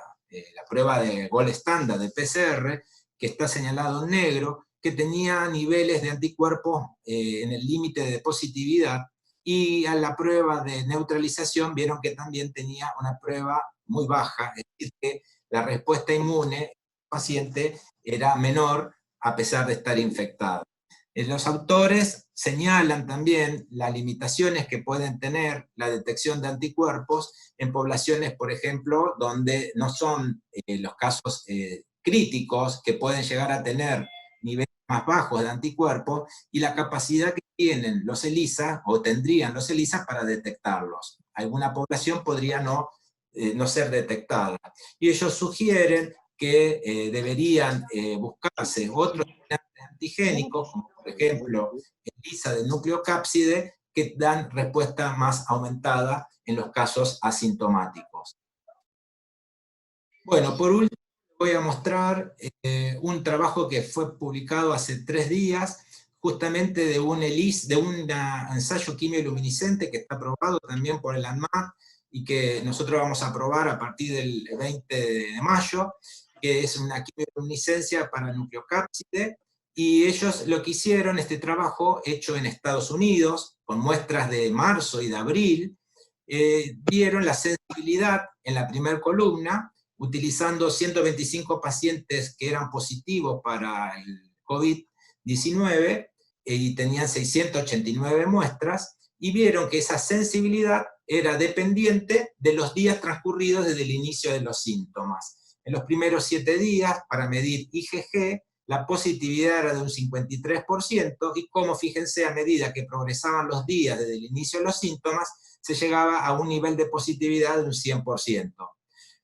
prueba de gold estándar de PCR, que está señalado en negro, que tenía niveles de anticuerpos en el límite de positividad, y a la prueba de neutralización vieron que también tenía una prueba muy baja, es decir, que la respuesta inmune del paciente era menor a pesar de estar infectado. Los autores señalan también las limitaciones que pueden tener la detección de anticuerpos en poblaciones, por ejemplo, donde no son los casos críticos, que pueden llegar a tener niveles más bajos de anticuerpos, y la capacidad que tienen los ELISA, o tendrían los ELISA, para detectarlos. Alguna población podría no ser detectada. Y ellos sugieren que deberían buscarse otros antigénicos, como por ejemplo ELISA de nucleocápside, que dan respuesta más aumentada en los casos asintomáticos. Bueno, por último voy a mostrar un trabajo que fue publicado hace 3 días, justamente de un ensayo quimioluminiscente que está aprobado también por el ANMAT, y que nosotros vamos a aprobar a partir del 20 de mayo, que es una quimioluminiscencia para nucleocápside. Y ellos lo que hicieron, este trabajo hecho en Estados Unidos, con muestras de marzo y de abril, vieron la sensibilidad en la primera columna, utilizando 125 pacientes que eran positivos para el COVID-19, y tenían 689 muestras, y vieron que esa sensibilidad era dependiente de los días transcurridos desde el inicio de los síntomas. En los primeros 7 días, para medir IgG, la positividad era de un 53%, y como fíjense, a medida que progresaban los días desde el inicio de los síntomas, se llegaba a un nivel de positividad de un 100%.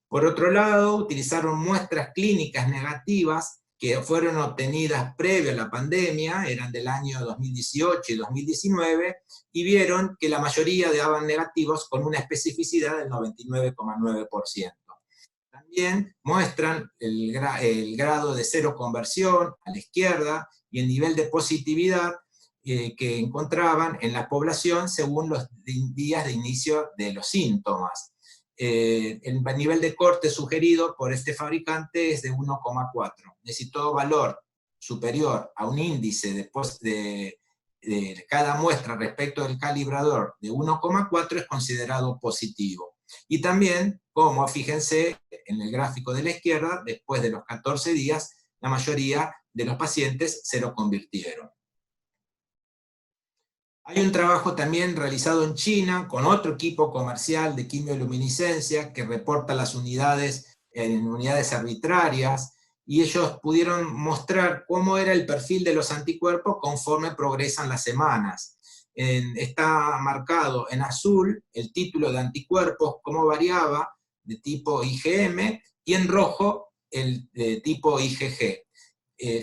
Por otro lado, utilizaron muestras clínicas negativas que fueron obtenidas previo a la pandemia, eran del año 2018 y 2019, y vieron que la mayoría daban negativos con una especificidad del 99,9%. También muestran el grado de seroconversión a la izquierda y el nivel de positividad que encontraban en la población según los días de inicio de los síntomas. El nivel de corte sugerido por este fabricante es de 1,4. Es decir, todo valor superior a un índice de cada muestra respecto del calibrador de 1,4 es considerado positivo. Y también, como fíjense en el gráfico de la izquierda, después de los 14 días, la mayoría de los pacientes se lo convirtieron. Hay un trabajo también realizado en China con otro equipo comercial de quimioluminiscencia que reporta las unidades en unidades arbitrarias, y ellos pudieron mostrar cómo era el perfil de los anticuerpos conforme progresan las semanas. Está marcado en azul el título de anticuerpos, cómo variaba de tipo IgM, y en rojo el tipo IgG.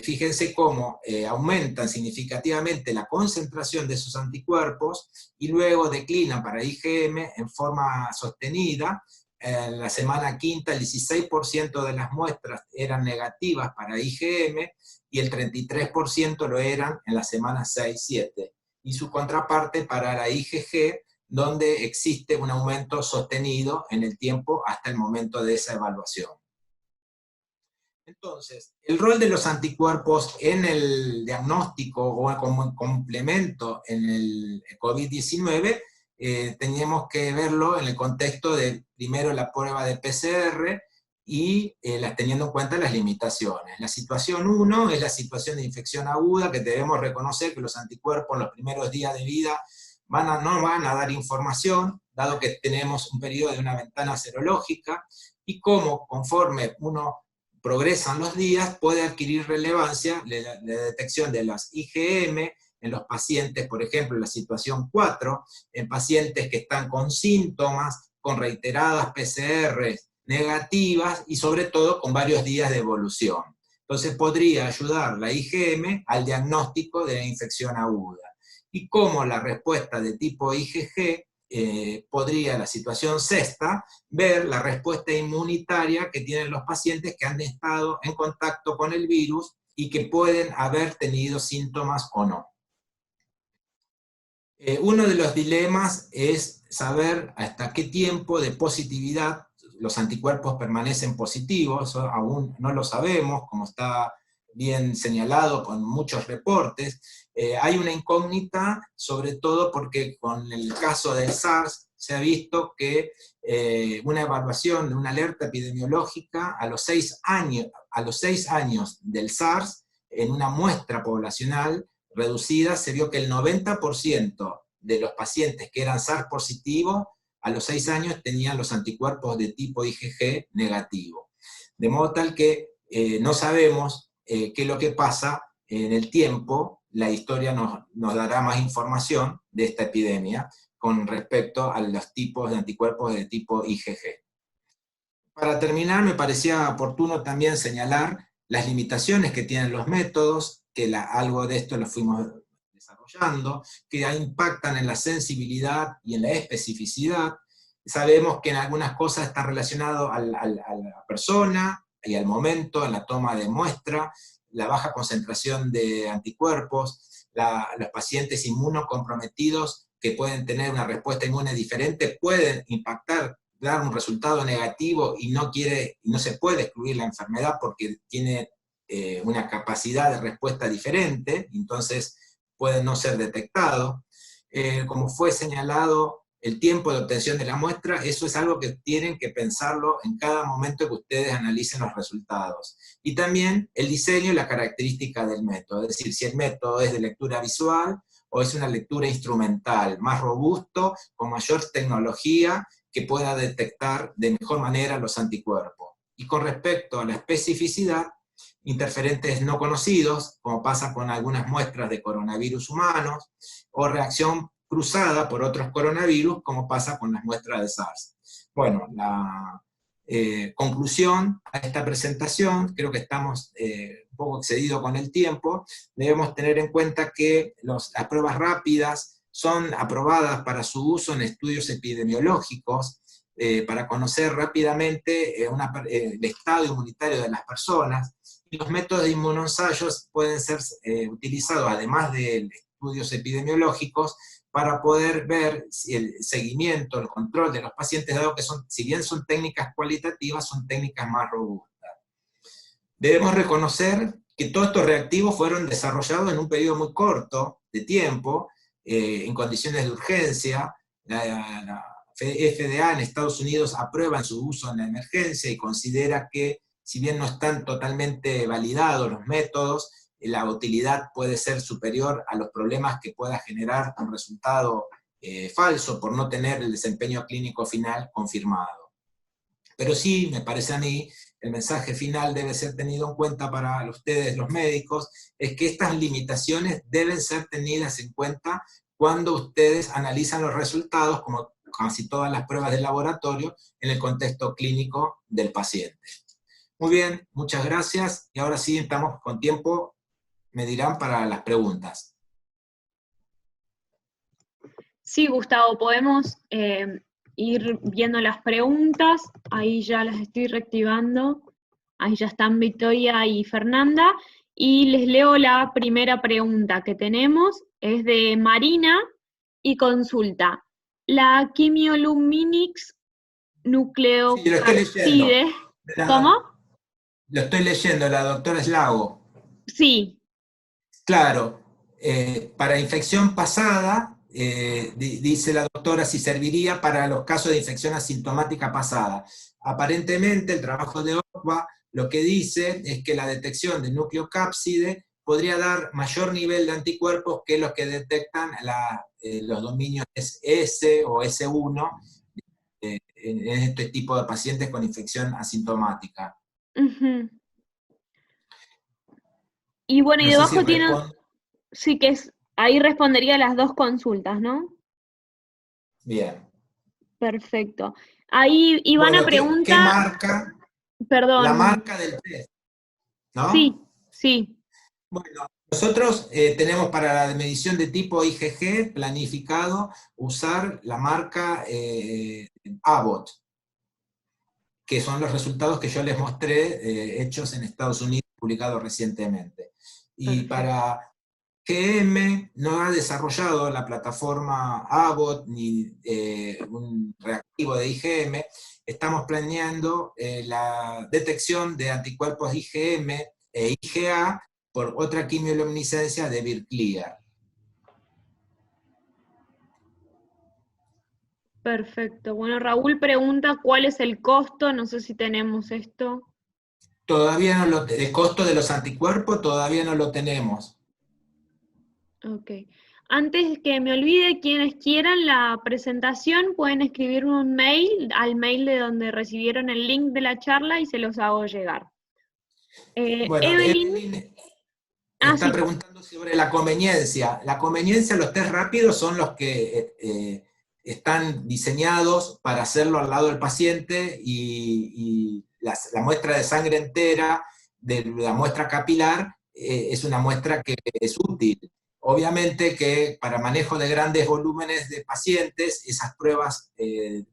Fíjense cómo aumentan significativamente la concentración de esos anticuerpos y luego declinan para IgM en forma sostenida. En la semana quinta, el 16% de las muestras eran negativas para IgM y el 33% lo eran en la semana 6-7. Y su contraparte para la IgG, donde existe un aumento sostenido en el tiempo hasta el momento de esa evaluación. Entonces, el rol de los anticuerpos en el diagnóstico o como complemento en el COVID-19, teníamos que verlo en el contexto de, primero, la prueba de PCR y teniendo en cuenta las limitaciones. La situación 1 es la situación de infección aguda, que debemos reconocer que los anticuerpos en los primeros días de vida no van a dar información, dado que tenemos un periodo de una ventana serológica, y como conforme uno progresan los días, puede adquirir relevancia la detección de las IgM en los pacientes, por ejemplo, en la situación 4, en pacientes que están con síntomas, con reiteradas PCR negativas y sobre todo con varios días de evolución. Entonces podría ayudar la IgM al diagnóstico de la infección aguda. Y como la respuesta de tipo IgG podría, la situación sexta, ver la respuesta inmunitaria que tienen los pacientes que han estado en contacto con el virus y que pueden haber tenido síntomas o no. Uno de los dilemas es saber hasta qué tiempo de positividad los anticuerpos permanecen positivos. Eso aún no lo sabemos, como está bien señalado con muchos reportes. Hay una incógnita, sobre todo porque con el caso del SARS se ha visto que una evaluación, una alerta epidemiológica a los 6 años del SARS, en una muestra poblacional reducida, se vio que el 90% de los pacientes que eran SARS positivos a los 6 años tenían los anticuerpos de tipo IgG negativo. De modo tal que no sabemos qué es lo que pasa en el tiempo. La historia nos dará más información de esta epidemia con respecto a los tipos de anticuerpos de tipo IgG. Para terminar, me parecía oportuno también señalar las limitaciones que tienen los métodos, que algo de esto lo fuimos desarrollando, que impactan en la sensibilidad y en la especificidad. Sabemos que en algunas cosas está relacionado a la persona y al momento, en la toma de muestra, la baja concentración de anticuerpos, los pacientes inmunocomprometidos que pueden tener una respuesta inmune diferente pueden impactar, dar un resultado negativo y no se puede excluir la enfermedad porque tiene una capacidad de respuesta diferente, entonces puede no ser detectado. Como fue señalado, el tiempo de obtención de la muestra, eso es algo que tienen que pensarlo en cada momento que ustedes analicen los resultados. Y también el diseño y la característica del método, es decir, si el método es de lectura visual o es una lectura instrumental, más robusto, con mayor tecnología, que pueda detectar de mejor manera los anticuerpos. Y con respecto a la especificidad, interferentes no conocidos, como pasa con algunas muestras de coronavirus humanos, o reacción cruzada por otros coronavirus, como pasa con las muestras de SARS. Bueno, la conclusión a esta presentación, creo que estamos un poco excedidos con el tiempo, debemos tener en cuenta que las pruebas rápidas son aprobadas para su uso en estudios epidemiológicos, para conocer rápidamente el estado inmunitario de las personas, y los métodos de inmunoensayos pueden ser utilizados, además de estudios epidemiológicos, para poder ver si el seguimiento, el control de los pacientes, dado que si bien son técnicas cualitativas, son técnicas más robustas. Debemos reconocer que todos estos reactivos fueron desarrollados en un periodo muy corto de tiempo, en condiciones de urgencia. La FDA en Estados Unidos aprueba su uso en la emergencia y considera que, si bien no están totalmente validados los métodos, la utilidad puede ser superior a los problemas que pueda generar un resultado falso por no tener el desempeño clínico final confirmado. Pero sí, me parece a mí, el mensaje final debe ser tenido en cuenta para ustedes los médicos, es que estas limitaciones deben ser tenidas en cuenta cuando ustedes analizan los resultados, como casi todas las pruebas de laboratorio, en el contexto clínico del paciente. Muy bien, muchas gracias, y ahora sí estamos con tiempo, me dirán, para las preguntas. Sí, Gustavo, podemos ir viendo las preguntas, ahí ya las estoy reactivando, ahí ya están Victoria y Fernanda, y les leo la primera pregunta que tenemos, es de Marina, y consulta, ¿la quimioluminix nucleocapside? Sí, ¿Cómo? Lo estoy leyendo, la doctora Slago. Sí. Claro, para infección pasada, dice la doctora, si serviría para los casos de infección asintomática pasada. Aparentemente, el trabajo de OCVA lo que dice es que la detección de nucleocápside podría dar mayor nivel de anticuerpos que los que detectan los dominios S o S1 en este tipo de pacientes con infección asintomática. Uh-huh. Y bueno, y no debajo sé si tienen, sí que ahí respondería las dos consultas, ¿no? Bien. Perfecto. Ahí Ivana pregunta... ¿Qué marca? Perdón. La marca del test. ¿no? Sí, sí. Bueno, nosotros tenemos para la medición de tipo IgG planificado usar la marca Abbott, que son los resultados que yo les mostré hechos en Estados Unidos, publicados recientemente. Y Perfecto. para GM no ha desarrollado la plataforma Abbott ni un reactivo de IgM, estamos planeando la detección de anticuerpos IgM e IgA por otra quimioluminiscencia de Birclear. Perfecto. Bueno, Raúl pregunta cuál es el costo, no sé si tenemos esto. Todavía no lo, el costo de los anticuerpos todavía no lo tenemos. Ok. Antes que me olvide, quienes quieran la presentación pueden escribir un mail al mail de donde recibieron el link de la charla y se los hago llegar. Bueno, Evelyn, Evelyn sí, está preguntando sobre la conveniencia. La conveniencia, los test rápidos son los que están diseñados para hacerlo al lado del paciente y la muestra de sangre entera, de la muestra capilar, es una muestra que es útil. Obviamente que para manejo de grandes volúmenes de pacientes, esas pruebas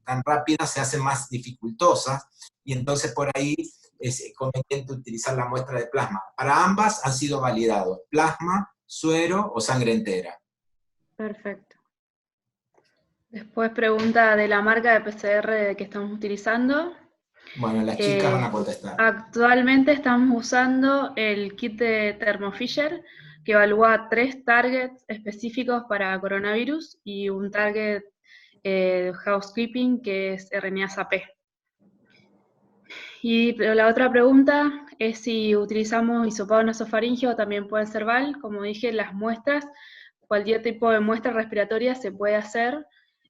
tan rápidas se hacen más dificultosas, y entonces por ahí es conveniente utilizar la muestra de plasma. Para ambas han sido validados, plasma, suero o sangre entera. perfecto. Después pregunta de la marca de PCR que estamos utilizando. Bueno, las chicas van a contestar. Actualmente estamos usando el kit de Thermo Fisher, que evalúa 3 targets específicos para coronavirus y un target housekeeping que es RNA-SAP. Y la otra pregunta es si utilizamos hisopado nasofaríngeo o también puede ser VAL. Como dije, las muestras, cualquier tipo de muestra respiratoria se puede hacer.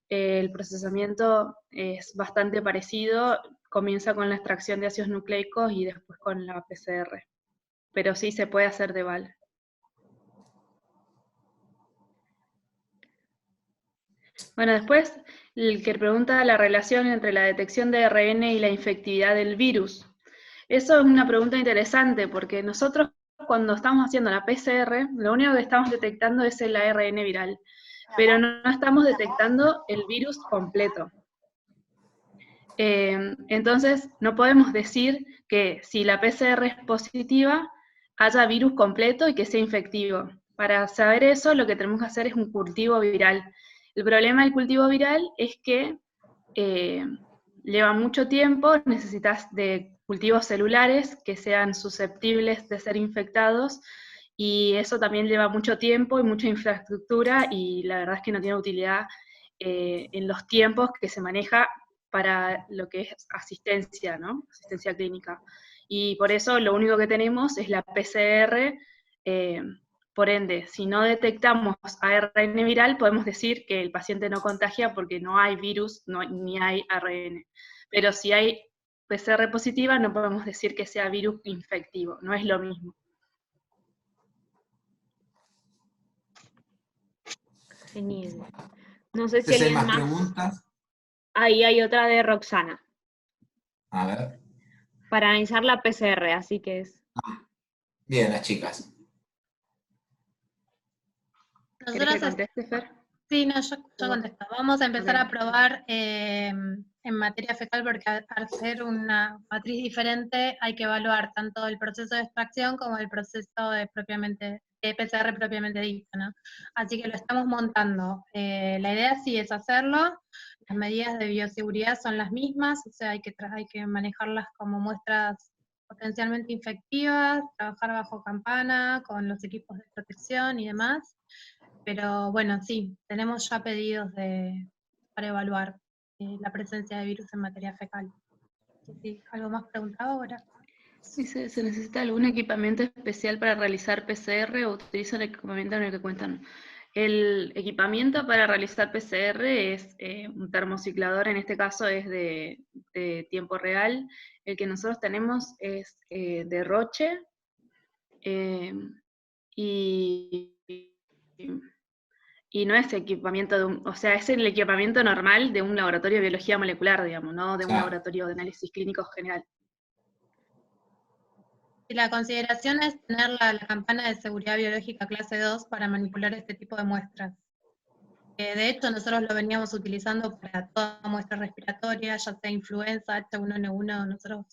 El procesamiento es bastante parecido, comienza con la extracción de ácidos nucleicos y después con la PCR. Pero sí se puede hacer de VAL. Bueno, después el que pregunta la relación entre la detección de ARN y la infectividad del virus. Eso es una pregunta interesante porque nosotros cuando estamos haciendo la PCR, lo único que estamos detectando es el ARN viral, pero no estamos detectando el virus completo. Entonces, no podemos decir que si la PCR es positiva, haya virus completo y que sea infectivo. Para saber eso, lo que tenemos que hacer es un cultivo viral. El problema del cultivo viral es que lleva mucho tiempo, necesitas de cultivos celulares que sean susceptibles de ser infectados, y eso también lleva mucho tiempo y mucha infraestructura, y la verdad es que no tiene utilidad en los tiempos que se maneja para lo que es asistencia, ¿no? Asistencia clínica. Y por eso lo único que tenemos es la PCR. Por ende, si no detectamos ARN viral, podemos decir que el paciente no contagia porque no hay virus ni hay ARN. Pero si hay PCR positiva, no podemos decir que sea virus infectivo, no es lo mismo. Genial. No sé si ¿Hay alguien más más. preguntas? Ahí hay otra de Roxana, A ver. para analizar la PCR, así que es. Bien, las chicas. ¿Querés que Nosotros conteste, Fer? sí, no, yo contesto. Vamos a empezar Ok. a probar en materia fecal porque al ser una matriz diferente hay que evaluar tanto el proceso de extracción como el proceso de PCR propiamente dicho, ¿no? Así que lo estamos montando. La idea sí es hacerlo. Las medidas de bioseguridad son las mismas, o sea, hay que manejarlas como muestras potencialmente infectivas, trabajar bajo campana, con los equipos de protección y demás. Pero bueno, sí, tenemos ya pedidos para evaluar la presencia de virus en materia fecal. Sí, ¿algo más preguntado ahora? Dice, ¿se necesita algún equipamiento especial para realizar PCR o utilizan el equipamiento en el que cuentan? El equipamiento para realizar PCR es un termociclador, en este caso es de tiempo real. El que nosotros tenemos es de Roche, y no es equipamiento o sea, es el equipamiento normal de un laboratorio de biología molecular, digamos, no de un Claro. laboratorio de análisis clínico general. Y la consideración es tener la campana de seguridad biológica clase 2 para manipular este tipo de muestras. De hecho, nosotros lo veníamos utilizando para toda muestra respiratoria, ya sea influenza, H1N1, nosotros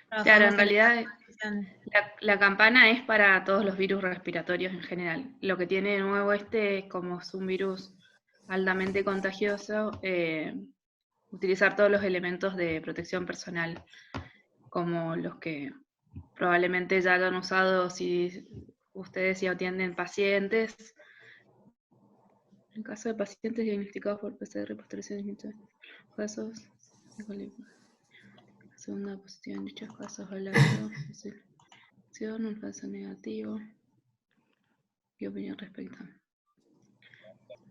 Claro, trabajamos en realidad estas condiciones. la campana es para todos los virus respiratorios en general. Lo que tiene de nuevo es como es un virus altamente contagioso, utilizar todos los elementos de protección personal, como los que probablemente ya hayan usado si ustedes ya atienden pacientes. En caso de pacientes diagnosticados por PCR posteriores a dichos casos, segunda posición en dichos casos, hablando un falso negativo. ¿Qué opinión respecto?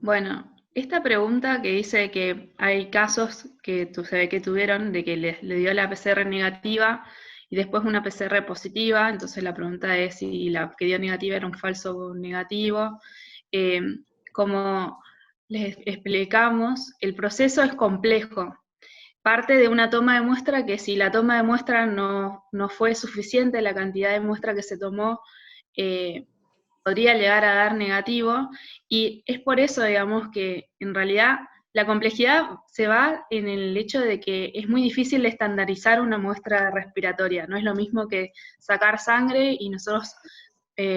Bueno, esta pregunta que dice que hay casos que se ve que tuvieron de que le dio la PCR negativa y después una PCR positiva, entonces la pregunta es si la que dio negativa era un falso negativo. Como les explicamos, el proceso es complejo. Parte de una toma de muestra que si la toma de muestra no fue suficiente, la cantidad de muestra que se tomó podría llegar a dar negativo, y es por eso, digamos, que en realidad la complejidad se va en el hecho de que es muy difícil estandarizar una muestra respiratoria. No es lo mismo que sacar sangre y nosotros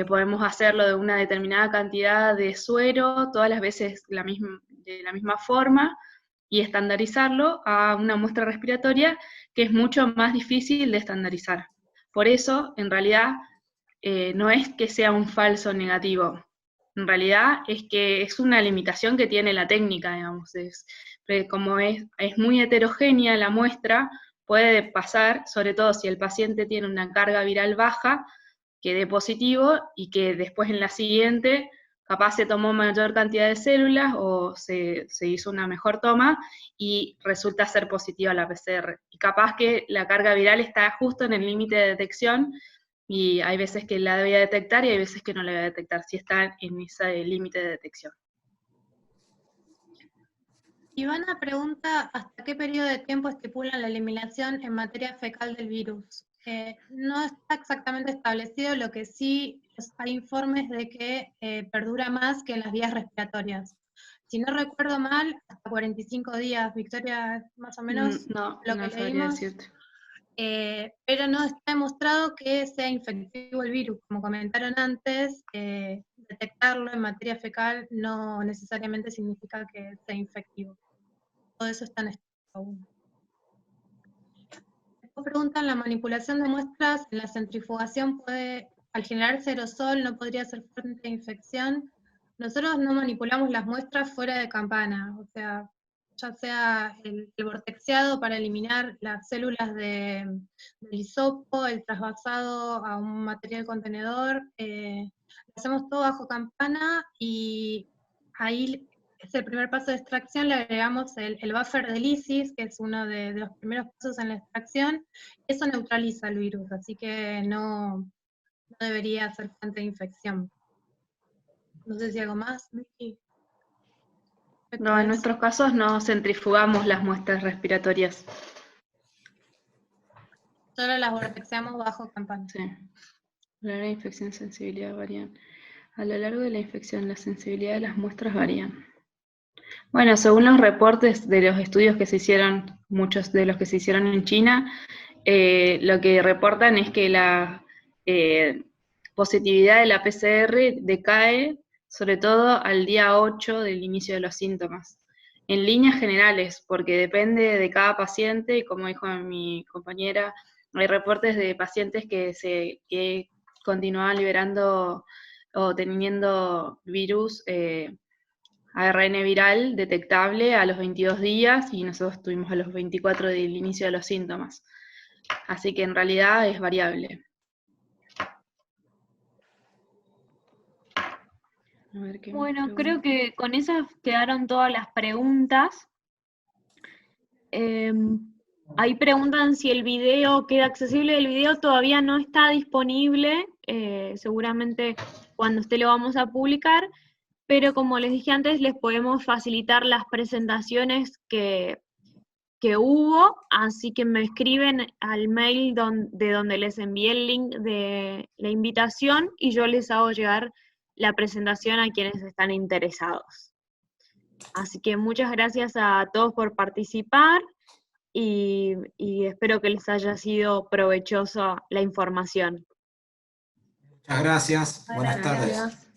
podemos hacerlo de una determinada cantidad de suero, todas las veces de la misma forma, y estandarizarlo a una muestra respiratoria que es mucho más difícil de estandarizar. Por eso, en realidad, no es que sea un falso negativo, en realidad es que es una limitación que tiene la técnica, digamos. Como es muy heterogénea la muestra, puede pasar, sobre todo si el paciente tiene una carga viral baja, que dé positivo y que después en la siguiente capaz se tomó mayor cantidad de células o se hizo una mejor toma y resulta ser positiva la PCR. Y capaz que la carga viral está justo en el límite de detección y hay veces que la debía detectar y hay veces que no la debía detectar, si está en ese límite de detección. Ivana pregunta, ¿hasta qué periodo de tiempo estipulan la eliminación en materia fecal del virus? No está exactamente establecido, lo que sí hay informes de que perdura más que en las vías respiratorias. Si no recuerdo mal, hasta 45 días, Victoria, más o menos No, lo no que sabría leímos. decirte. Pero no está demostrado que sea infectivo el virus. Como comentaron antes, detectarlo en materia fecal no necesariamente significa que sea infectivo. Todo eso está en estudio aún. Después preguntan, ¿la manipulación de muestras en la centrifugación puede, al generar aerosol, no podría ser fuente de infección? Nosotros no manipulamos las muestras fuera de campana, o sea, ya sea el vortexeado para eliminar las células del hisopo, el trasvasado a un material contenedor, hacemos todo bajo campana y ahí es el primer paso de extracción, le agregamos el buffer de lisis, que es uno de los primeros pasos en la extracción, eso neutraliza el virus, así que no debería ser fuente de infección. No sé si algo más, Vicky. No, en nuestros casos no centrifugamos las muestras respiratorias. Solo las vortexeamos bajo campana. Sí. A lo largo de la infección y sensibilidad varían. A lo largo de la infección, la sensibilidad de las muestras varían. Bueno, según los reportes de los estudios que se hicieron, muchos de los que se hicieron en China, lo que reportan es que la positividad de la PCR decae sobre todo al día 8 del inicio de los síntomas. En líneas generales, porque depende de cada paciente, y como dijo mi compañera, hay reportes de pacientes que continuaban liberando o teniendo virus, ARN viral detectable a los 22 días y nosotros tuvimos a los 24 del inicio de los síntomas. Así que en realidad es variable. Bueno, creo que con esas quedaron todas las preguntas. Ahí preguntan si el video queda accesible. El video todavía no está disponible, seguramente cuando esté lo vamos a publicar, pero como les dije antes, les podemos facilitar las presentaciones que que hubo, así que me escriben al mail de donde les envié el link de la invitación y yo les hago llegar la presentación a quienes están interesados. Así que muchas gracias a todos por participar y espero que les haya sido provechosa la información. Muchas gracias. Buenas tardes. Gracias.